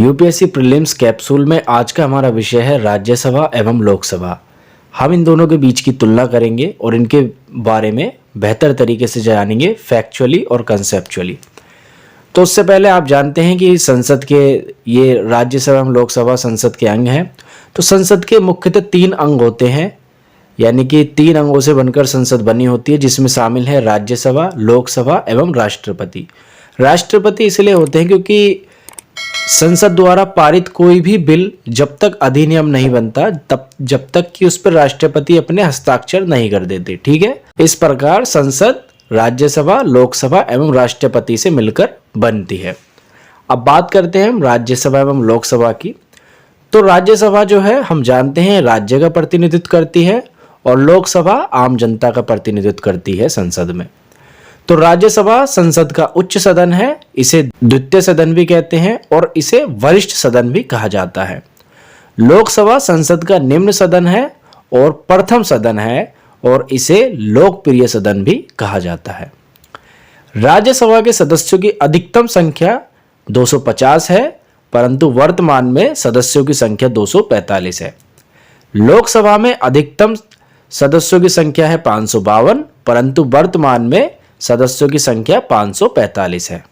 UPSC prelims capsule में आज का हमारा विषय है राज्यसभा एवं लोकसभा। हम इन दोनों के बीच की तुलना करेंगे और इनके बारे में बेहतर तरीके से जानेंगे फैक्चुअली और कंसेप्चुअली। तो उससे पहले आप जानते हैं कि संसद के ये राज्यसभा एवं लोकसभा संसद के अंग हैं। तो संसद के मुख्यतः 3 अंग होते हैं, यानी कि 3 अंगों से बनकर संसद बनी होती है, जिसमें शामिल है राज्यसभा, लोकसभा एवं राष्ट्रपति। राष्ट्रपति इसलिए होते हैं क्योंकि संसद द्वारा पारित कोई भी बिल जब तक अधिनियम नहीं बनता तब जब तक कि उस पर राष्ट्रपति अपने हस्ताक्षर नहीं कर देते। ठीक है, इस प्रकार संसद राज्यसभा, लोकसभा एवं राष्ट्रपति से मिलकर बनती है। अब बात करते हैं हम राज्यसभा एवं लोकसभा की। तो राज्यसभा जो है हम जानते हैं राज्य का प्रतिनिधित्व करती है और लोकसभा आम जनता का प्रतिनिधित्व करती है संसद में। तो राज्यसभा संसद का उच्च सदन है, इसे द्वितीय सदन भी कहते हैं और इसे वरिष्ठ सदन भी कहा जाता है। लोकसभा संसद का निम्न सदन है और प्रथम सदन है और इसे लोकप्रिय सदन भी कहा जाता है। राज्यसभा के सदस्यों की अधिकतम संख्या 250 है, परंतु वर्तमान में सदस्यों की संख्या 245 है। लोकसभा में अधिकतम सदस्यों की संख्या है 552, परंतु वर्तमान में सदस्यों की संख्या 545 है।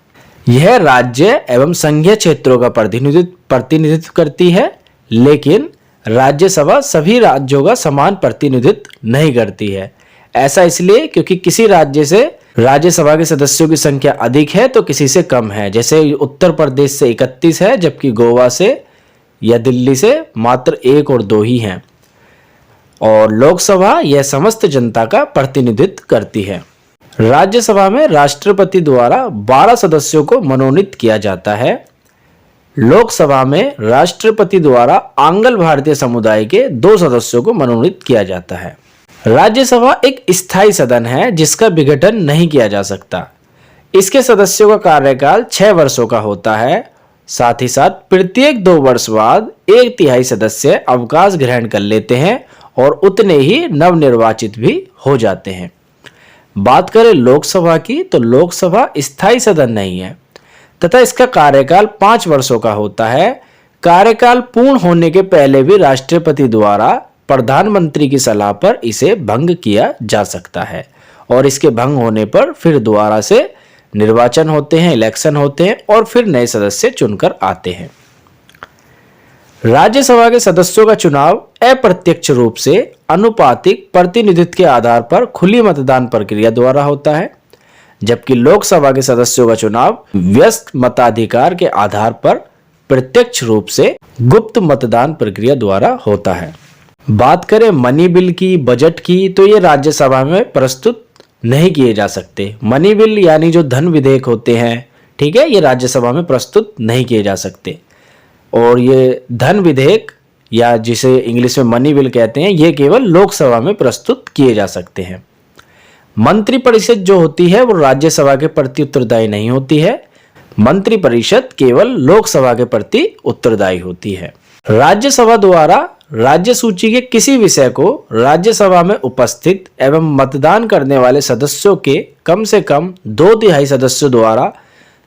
यह राज्य एवं संघीय क्षेत्रों का प्रतिनिधित्व करती है, लेकिन राज्यसभा सभी राज्यों का समान प्रतिनिधित्व नहीं करती है। ऐसा इसलिए क्योंकि किसी राज्य से राज्यसभा के सदस्यों की संख्या अधिक है तो किसी से कम है। जैसे उत्तर प्रदेश से 31 है, जबकि गोवा से या दिल्ली से मात्र 1 और 2 ही हैं। और लोकसभा यह समस्त जनता का प्रतिनिधित्व करती है। राज्यसभा में राष्ट्रपति द्वारा 12 सदस्यों को मनोनीत किया जाता है। लोकसभा में राष्ट्रपति द्वारा आंग्ल भारतीय समुदाय के 2 सदस्यों को मनोनीत किया जाता है। राज्यसभा एक स्थायी सदन है जिसका विघटन नहीं किया जा सकता। इसके सदस्यों का कार्यकाल 6 वर्षों का होता है। साथ ही साथ प्रत्येक 2 वर्ष बाद 1/3 सदस्य अवकाश ग्रहण कर लेते हैं और उतने ही नवनिर्वाचित भी हो जाते हैं। बात करें लोकसभा की, तो लोकसभा स्थायी सदन नहीं है तथा इसका कार्यकाल 5 वर्षों का होता है। कार्यकाल पूर्ण होने के पहले भी राष्ट्रपति द्वारा प्रधानमंत्री की सलाह पर इसे भंग किया जा सकता है और इसके भंग होने पर फिर दोबारा से निर्वाचन होते हैं, इलेक्शन होते हैं और फिर नए सदस्य चुनकर आते हैं। राज्यसभा के सदस्यों का चुनाव अप्रत्यक्ष रूप से अनुपातिक प्रतिनिधित्व के आधार पर खुली मतदान प्रक्रिया द्वारा होता है, जबकि लोकसभा के सदस्यों का चुनाव व्यस्त मताधिकार के आधार पर प्रत्यक्ष रूप से गुप्त मतदान प्रक्रिया द्वारा होता है। बात करें मनी बिल की, बजट की, तो ये राज्यसभा में प्रस्तुत नहीं किए जा सकते। मनी बिल यानी जो धन विधेयक होते हैं, ठीक है, ये राज्यसभा में प्रस्तुत नहीं किए जा सकते। और ये धन विधेयक या जिसे इंग्लिश में मनी बिल कहते हैं, ये केवल लोकसभा में प्रस्तुत किए जा सकते हैं। मंत्रिपरिषद जो होती है वो राज्यसभा के प्रति उत्तरदायी नहीं होती है। मंत्रिपरिषद केवल लोकसभा के प्रति उत्तरदायी होती है। राज्यसभा द्वारा राज्य सूची के किसी विषय को राज्यसभा में उपस्थित एवं मतदान करने वाले सदस्यों के कम से कम 2/3 सदस्यों द्वारा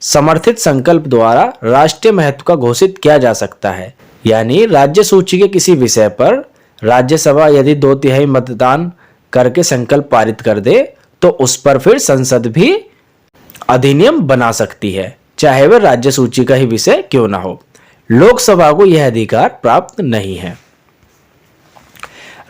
समर्थित संकल्प द्वारा राष्ट्रीय महत्व का घोषित किया जा सकता है। यानी राज्य सूची के किसी विषय पर राज्यसभा यदि 2/3 मतदान करके संकल्प पारित कर दे तो उस पर फिर संसद भी अधिनियम बना सकती है, चाहे वह राज्य सूची का ही विषय क्यों ना हो। लोकसभा को यह अधिकार प्राप्त नहीं है।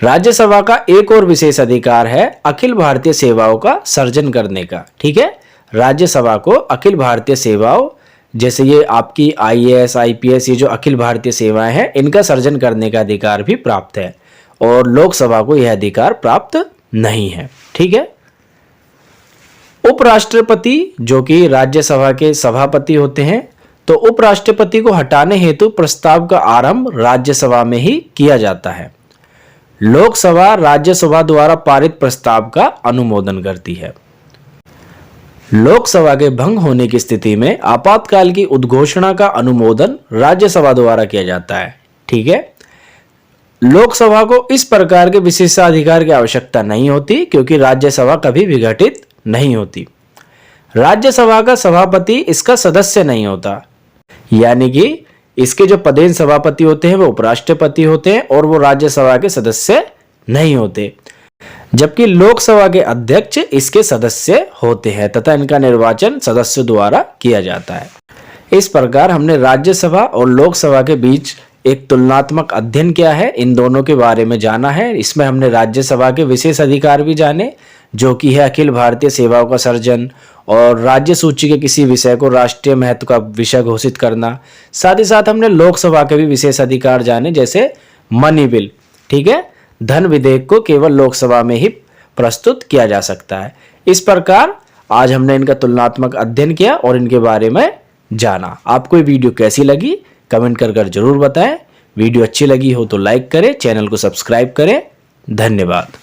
राज्यसभा का एक और विशेष अधिकार है अखिल भारतीय सेवाओं का सर्जन करने का। ठीक है, राज्यसभा को अखिल भारतीय सेवाओं, जैसे ये आपकी IAS, IPS, ये जो अखिल भारतीय सेवाएं हैं, इनका सर्जन करने का अधिकार भी प्राप्त है और लोकसभा को यह अधिकार प्राप्त नहीं है। ठीक है, उपराष्ट्रपति जो कि राज्यसभा के सभापति होते हैं, तो उपराष्ट्रपति को हटाने हेतु प्रस्ताव का आरंभ राज्यसभा में ही किया जाता है। लोकसभा राज्यसभा द्वारा पारित प्रस्ताव का अनुमोदन करती है। लोकसभा के भंग होने की स्थिति में आपातकाल की उद्घोषणा का अनुमोदन राज्यसभा द्वारा किया जाता है। ठीक है, लोकसभा को इस प्रकार के विशेषाधिकार की आवश्यकता नहीं होती क्योंकि राज्यसभा कभी विघटित नहीं होती। राज्यसभा का सभापति इसका सदस्य नहीं होता, यानी कि इसके जो पदेन सभापति होते हैं वो उपराष्ट्रपति होते हैं और वो राज्यसभा के सदस्य नहीं होते, जबकि लोकसभा के अध्यक्ष इसके सदस्य होते हैं तथा इनका निर्वाचन सदस्यों द्वारा किया जाता है। इस प्रकार हमने राज्यसभा और लोकसभा के बीच एक तुलनात्मक अध्ययन किया है, इन दोनों के बारे में जाना है। इसमें हमने राज्यसभा के विशेष अधिकार भी जाने, जो कि है अखिल भारतीय सेवाओं का सर्जन और राज्य सूची के किसी विषय को राष्ट्रीय महत्व का विषय घोषित करना। साथ ही साथ हमने लोकसभा के भी विशेष अधिकार जाने, जैसे मनी बिल, ठीक है, धन विधेयक को केवल लोकसभा में ही प्रस्तुत किया जा सकता है। इस प्रकार आज हमने इनका तुलनात्मक अध्ययन किया और इनके बारे में जाना। आपको ये वीडियो कैसी लगी कमेंट कर जरूर बताएं। वीडियो अच्छी लगी हो तो लाइक करें, चैनल को सब्सक्राइब करें। धन्यवाद।